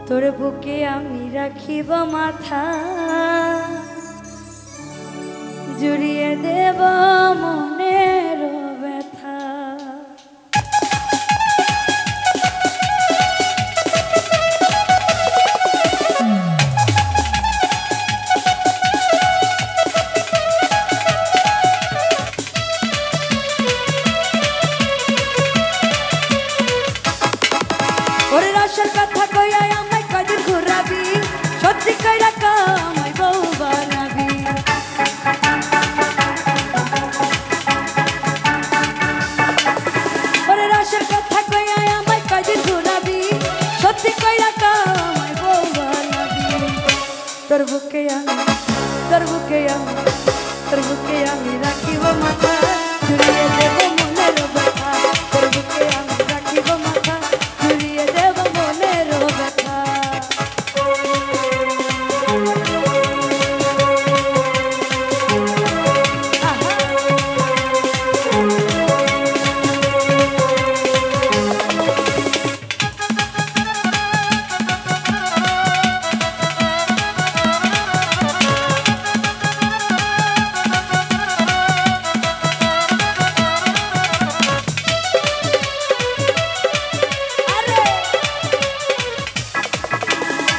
তোর বুকে আমি রাখিব মাথা, জুড়িয়ে দেব মনের ব্যথা। ওরে রসের কথা কইয়া আমায় কদিন ঘুরাবি, সত্যি কইরা আমায় বউ বানাবি। ওরে রসের কথা কইয়া আমায় কদিন ঘুরাবি, সত্যি কইরা আমায় বউ বানাবি। তোর বুকে আমি, তোর বুকে আমি, তোর বুকে আমি রাখিব মাথা, জুড়িয়ে দেব মনের ব্যথা। তোর বুকে আমি রাখিব মাথা, জুড়িয়ে দেব মনের ব্যথা।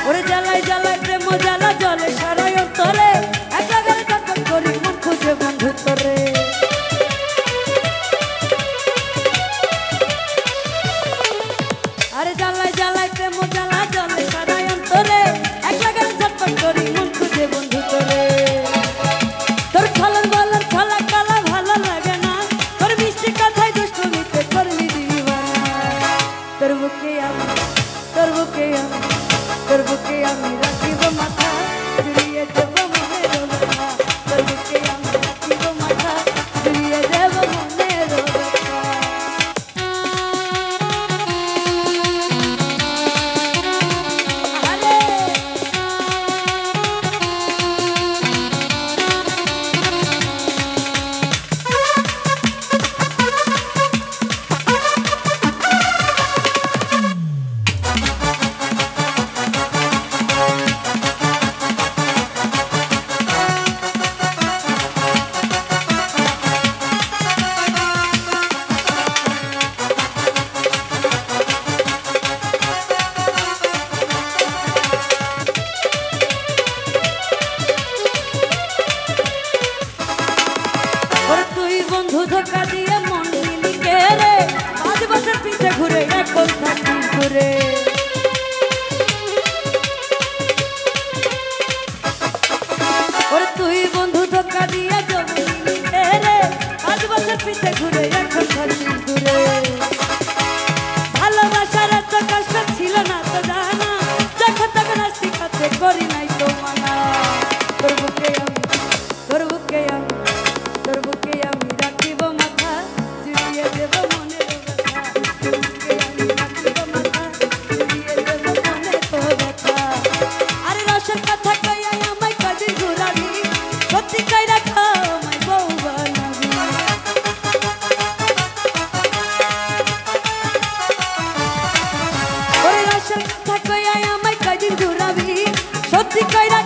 ওরে জ্বালায় জ্বালায় প্রেম জ্বালা জলে সারাই অন্তরে, একলা গেলে তখন করি মন খুঁজে বন্ধু তোরে। আরে জ্বালায় জ্বালায় প্রেম জ্বালা জলে সারাই অন্তরে, একলা গেলে তখন করি মন খুঁজে বন্ধু তোরে। তোর ছলন বলন ছলা কালা ভালো লাগে না, তোর মিষ্টি কথায় দুষ্টমিতে করলি দিবানা। তোর বুকে আমি, তোর বুকে আমি, তোর বুকে আমি রাখিব মাথা, জুড়িয়ে দেব মনের ব্যথা। তোর বুকে আমি রাখিব মাথা, জুড়িয়ে দেব মনের ব্যথা। আরে বন্ধু ধোকা দিয়ে মন নিলি কে রে, 5 বছর পিছে ঘুরে এখন থাকি ঘুরে। ওরে তুই বন্ধু ধোকা দিয়ে জমি নিলি কে রে, 5 বছর পিছে ঘুরে এখন থাকি ঘুরে। ভালোবাসার এত কষ্ট ছিল না তো জানা, যখন তখন আসি কাছে করি নাই তো মানা। তোর বুকে আমি, তোর বুকে আমি, তোর বুকে আমি রাখিব মাথা, জুড়িয়ে দেব মনের ব্যথা। তোর বুকে আমি রাখিব মাথা, জুড়িয়ে দেব মনের ব্যথা। আরে রসের কথা কইয়া আমায় কদিন ঘুরাবি, সত্যি কইরা আমায় বউ বানাবি। ওরে রসের কথা কইয়া আমায় কদিন ঘুরাবি, সত্যি কইরা